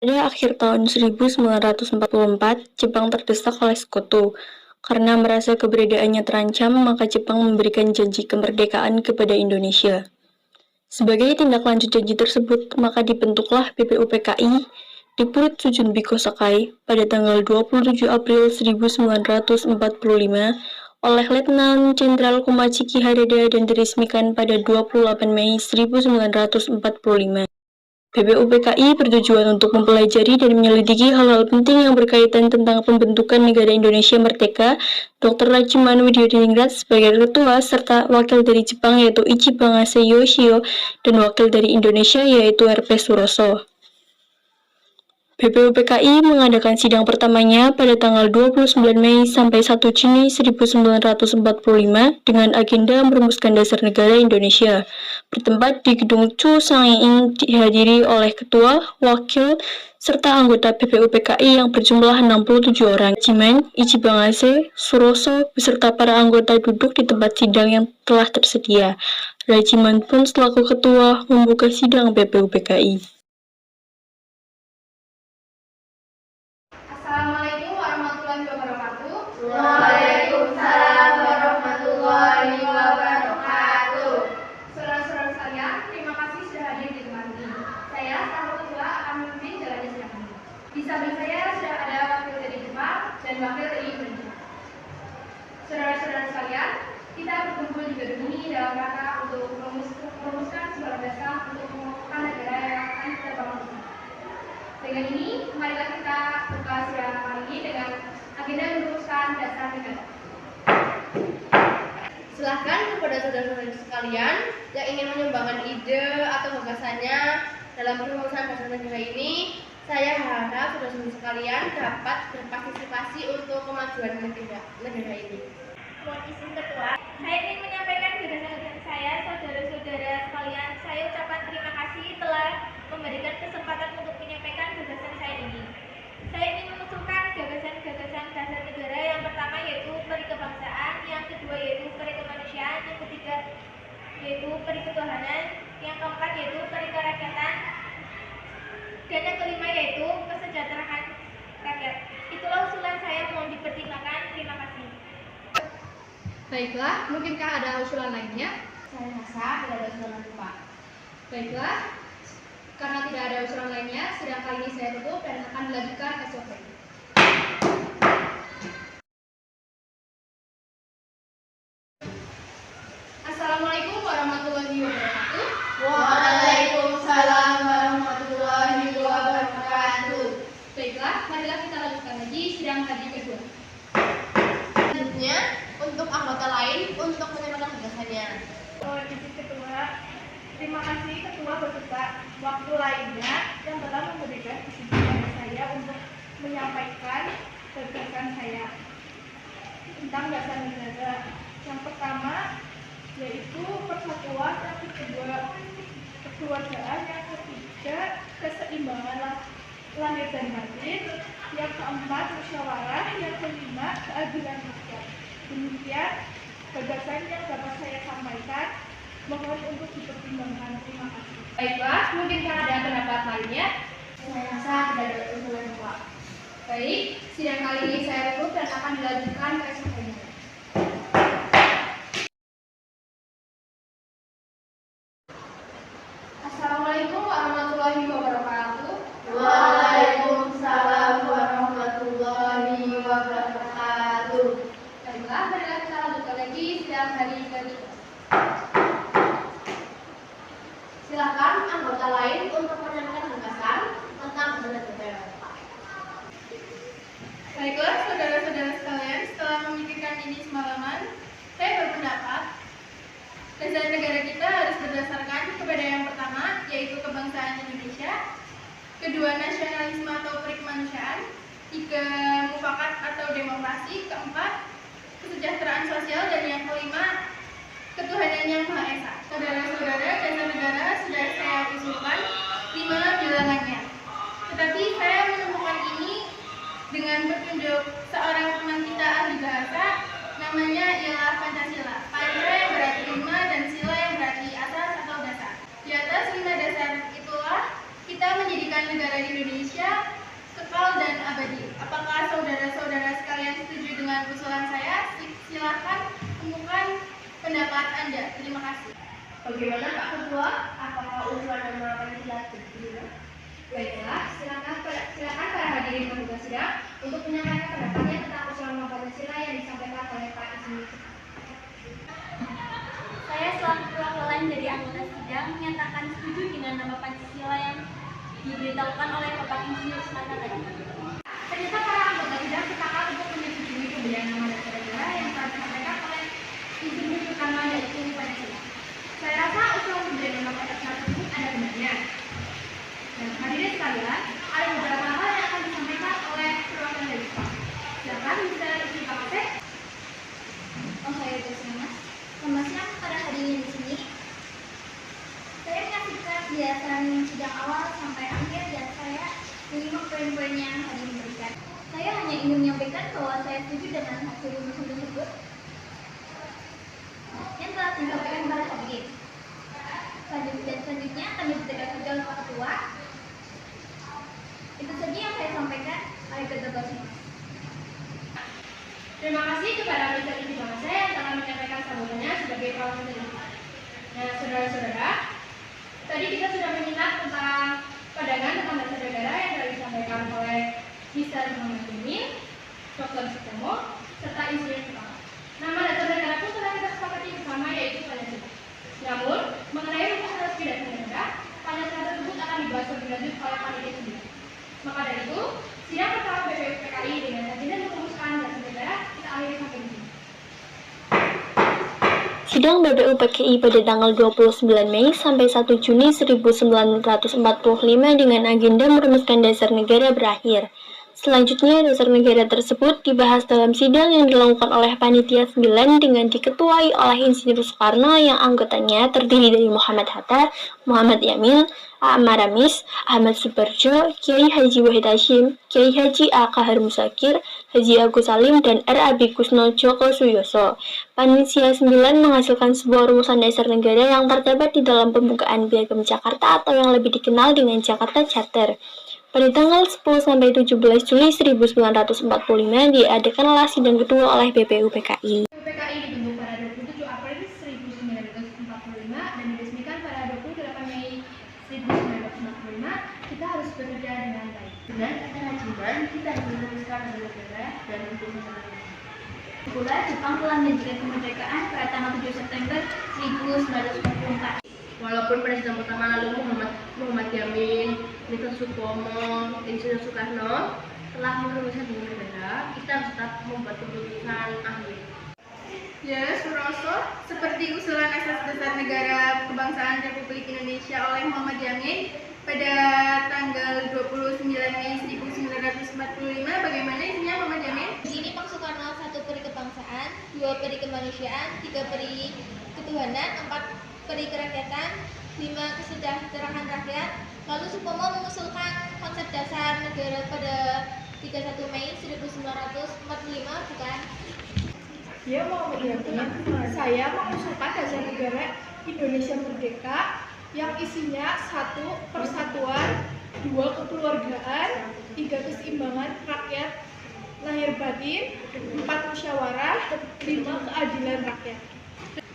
Pada akhir tahun 1944, Jepang terdesak oleh Sekutu. Karena merasa keberadaannya terancam, maka Jepang memberikan janji kemerdekaan kepada Indonesia. Sebagai tindak lanjut janji tersebut, maka dibentuklah BPUPKI di Purit Sujunbiko Sakai pada tanggal 27 April 1945 oleh Letnan Jenderal Komachi Harada dan diresmikan pada 28 Mei 1945. BPUPKI bertujuan untuk mempelajari dan menyelidiki hal-hal penting yang berkaitan tentang pembentukan negara Indonesia Merdeka. Dr. Rajiman Widyadiningrat sebagai ketua serta wakil dari Jepang yaitu Ichibangase Yoshio dan wakil dari Indonesia yaitu R.P. Suroso. BPUPKI mengadakan sidang pertamanya pada tanggal 29 Mei sampai 1 Juni 1945 dengan agenda merumuskan dasar negara Indonesia. Bertempat di Gedung Chu Sang-ing dihadiri oleh ketua, wakil, serta anggota BPUPKI yang berjumlah 67 orang. Jimen, Ichibangase, Suroso, beserta para anggota duduk di tempat sidang yang telah tersedia. Rajiman pun selaku ketua membuka sidang BPUPKI. Assalamualaikum warahmatullahi wabarakatuh. Waalaikumsalam warahmatullahi wabarakatuh. Saudara-saudara sekalian, terima kasih sudah hadir di tempat ini. Saya selaku ketua akan memimpin jalannya sidang ini. Di samping saya sudah ada wakil dari Jepang dan wakil dari Indonesia. Saudara-saudara sekalian, kita berkumpul di gedung ini dalam rangka untuk merumuskan sebuah dasar untuk mengukuhkan negara yang akan kita bangun. Dengan ini, marilah kita buka sidang kali ini dengan agenda merumuskan dasar negara. Silahkan kepada saudara-saudara sekalian yang ingin menyumbangkan ide atau gagasannya dalam perumusan dasar negara ini. Saya harap saudara-saudara sekalian dapat berpartisipasi untuk kemajuan negara ini. Mohon izin ketua, saya ingin menyampaikan gagasan saya, saudara-saudara sekalian. Saya ucapkan terima kasih telah memberikan kesempatan untuk menyampaikan gagasan saya ini. Saya ingin mengusulkan gagasan-gagasan dasar negara. Yang pertama yaitu peri kebangsaan, yang kedua yaitu peri kemanusiaan, yang ketiga yaitu peri ketuhanan, yang keempat yaitu peri kerakyatan, dan yang kelima yaitu kesejahteraan rakyat. Itulah usulan saya, mohon dipertimbangkan. Terima kasih. Baiklah, mungkinkah ada usulan lainnya? Saya rasa tidak ada usulan lagi, Pak. Baiklah, karena tidak ada usulan lainnya, sidang kali ini saya tutup dan akan dilanjutkan SOP. Assalamualaikum warahmatullahi wabarakatuh. Waalaikumsalam warahmatullahi wabarakatuh. Baiklah, marilah kita lanjutkan lagi sidang hari kedua. Selanjutnya, untuk anggota lain untuk menyampaikan gagasannya. Mohon izin ketua. Terima kasih ketua beserta waktu lainnya yang telah memberikan kesempatan saya untuk menyampaikan gagasan saya tentang dasar negara. Yang pertama yaitu persatuan, yang kedua kekeluargaan, yang ketiga keseimbangan lahir dan batin, yang keempat musyawarah, yang kelima keadilan rakyat. Demikian gagasan yang dapat saya sampaikan. Mohon untuk dipertimbangkan. Terima kasih. Baiklah, mungkinkah ada pendapat lainnya? Saya rasa tidak ada usulan, Pak. Baik, sidang kali ini saya tutup dan akan dilanjutkan ke SOP-nya. Assalamualaikum warahmatullahi wabarakatuh. Waalaikumsalam warahmatullahi wabarakatuh. Baiklah, marilah kita lanjutkan lagi sidang hari kedua. Silakan anggota lain untuk menyampaikan gagasan tentang dasar negara. Baiklah, saudara-saudara sekalian, setelah memikirkan ini semalaman, saya berpendapat dasar negara kita harus berdasarkan kepada yang pertama, yaitu kebangsaan Indonesia, kedua nasionalisme atau perikemanusiaan, tiga mufakat atau demokrasi, keempat kesejahteraan sosial, dan yang kelima ketuhanan yang Maha Esa. Saudara-saudara, dasar negara sudah saya usulkan 5 bilangannya. Tetapi saya menemukan ini dengan petunjuk seorang teman kita ahli bahasa, namanya ialah Pancasila. Panca yang berarti 5 dan sila yang berarti asas atau dasar. Di atas 5 dasar itulah kita menjadikan negara Indonesia Bagaimana Pak Ketua? Apakah usulan nama Pancasila setuju? Baiklah, silakan para hadirin pembuka sidang untuk menyampaikan pendapatnya tentang usulan nama Pancasila yang disampaikan oleh Pak Ismi. Saya selaku perwakilan dari anggota sidang menyatakan setuju dengan nama Pancasila yang diberitahukan oleh Bapak Insinyur Soekarno tadi. Ternyata para anggota sidang sepakat untuk menyetujui pemberian nama dasar negara yang telah disampaikan oleh Insinyur Soekarno yaitu Pancasila. Saya rasa usulan pemberian nama Pancasila tersebut ada benarnya. Dan hadirin sekalian, ada beberapa hal yang akan disampaikan oleh perwakilan dari Jepang. Silakan bisa isi Pak Asep. Selamat siang para hadirin di sini. Saya menyaksikan kegiatan sidang awal sampai akhir dan saya menyimak poin-poin yang hadirin berikan. Saya hanya ingin menyampaikan bahwa saya setuju dengan hasil rumusan tersebut yang telah disampaikan para hadirin. Selanjutnya kami ditegaskan oleh Pak Ketua. Itu saja yang saya sampaikan. Arigatou. Terima kasih kepada Mr. Indi Bangsa yang telah menyampaikan sambutannya sebagai perwakilan dari Jepang. Nah, saudara-saudara, tadi kita sudah menyimak tentang pandangan tentang dasar negara yang telah disampaikan oleh Mr. Muhammad Yamin, Dr. Sutomo, serta Insinyur Soekarno. Nama dasar negara pun telah kita sepakati bersama yaitu Pancasila. Namun, mengenai rumus resmi dasar negara, Pancasila tersebut akan dibahas lebih lanjut oleh panitia sendiri. Maka dari itu, sidang pertama BPUPKI dengan agenda merumuskan dasar negara kita akhiri sampai di sini. Sidang BPUPKI pada tanggal 29 Mei sampai 1 Juni 1945 dengan agenda merumuskan dasar negara berakhir. Selanjutnya, dasar negara tersebut dibahas dalam sidang yang dilakukan oleh Panitia 9 dengan diketuai oleh Insinyur Soekarno yang anggotanya terdiri dari Muhammad Hatta, Muhammad Yamin, Ahmad Ramis, Ahmad Subarjo, Kiai Haji Wahid Hasyim, Kiai Haji A. Kahar Musakir, Haji Agus Salim, dan R. Abikusno Joko Suyoso. Panitia 9 menghasilkan sebuah rumusan dasar negara yang terdapat di dalam pembukaan Piagam Jakarta atau yang lebih dikenal dengan Jakarta Charter. Pada tanggal 10 sampai 17 Juli 1945 diadakanlah sidang kedua oleh BPUPKI. BPUPKI dibentuk pada 27 April 1945 dan diresmikan pada 28 Mei 1945. Kita harus bekerja dengan baik. Dengan kerajinan kita harus meneruskan negara dan untuk negara. Pula, Jepang telah menjadikan kemerdekaan pada tanggal 7 September 1944. Walaupun pada sidang pertama lalu Muhammad Yamin, Mr. Sutomo, Insinyur Soekarno telah merumuskan dengan negara, kita harus tetap membuat keputusan akhir. Ya, Suroso, seperti usulan asas dasar negara kebangsaan Republik Indonesia oleh Muhammad Yamin pada tanggal 29 Mei 1945, bagaimana isinya Muhammad Yamin? Begini Pak Soekarno, 1 peri kebangsaan, 2 peri kemanusiaan, 3 peri ketuhanan, 4 peri kerakyatan, 5 kesejahteraan rakyat. Lalu Supomo mengusulkan konsep dasar negara pada 31 Mei 1945, bukan? Ya, Muhammad Yamin, saya mengusulkan dasar negara Indonesia Merdeka yang isinya 1 persatuan, 2 kekeluargaan, 3 keseimbangan rakyat lahir batin, 4 musyawarah, 5 keadilan rakyat.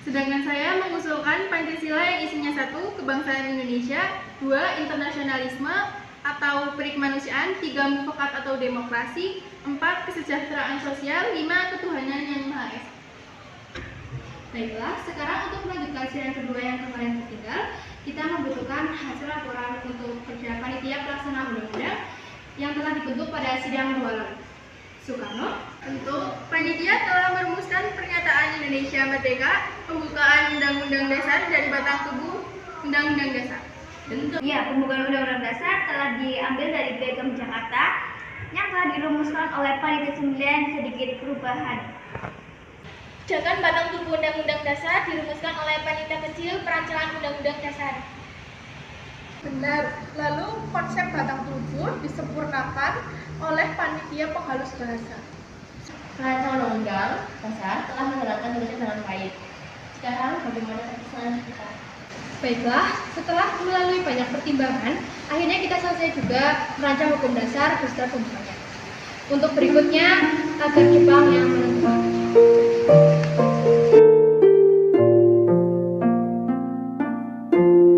Sedangkan saya mengusulkan Pancasila yang isinya 1 kebangsaan Indonesia, 2 internasionalisme atau perikemanusiaan, 3 mufakat atau demokrasi, 4 kesejahteraan sosial, 5 ketuhanan yang Maha Esa. Baiklah, sekarang untuk melanjutkan sidang kedua yang kemarin tertinggal, kita membutuhkan hasil laporan untuk kerja panitia pelaksana undang-undang yang telah dibentuk pada sidang 2 lalu. Soekarno, untuk panitia telah merumuskan pernyataan Indonesia Merdeka, pembukaan Undang-Undang Dasar dan batang tubuh Undang-Undang Dasar. Ya, pembukaan Undang-Undang Dasar telah diambil dari Piagam Jakarta yang telah dirumuskan oleh Panitia 9 sedikit perubahan. Sedangkan batang tubuh Undang-Undang Dasar dirumuskan oleh Panitia Kecil Perancangan Undang-Undang Dasar. Benar, lalu konsep batang tubuh disempurnakan oleh panitia penghalus bahasa. Perancangan undang-undang dasar telah menjalankan tugasnya dengan baik. Sekarang bagaimana keputusan kita? Baiklah, setelah melalui banyak pertimbangan, akhirnya kita selesai juga merancang hukum dasar beserta pembukaannya. Untuk berikutnya, agar Jepang yang menentukan.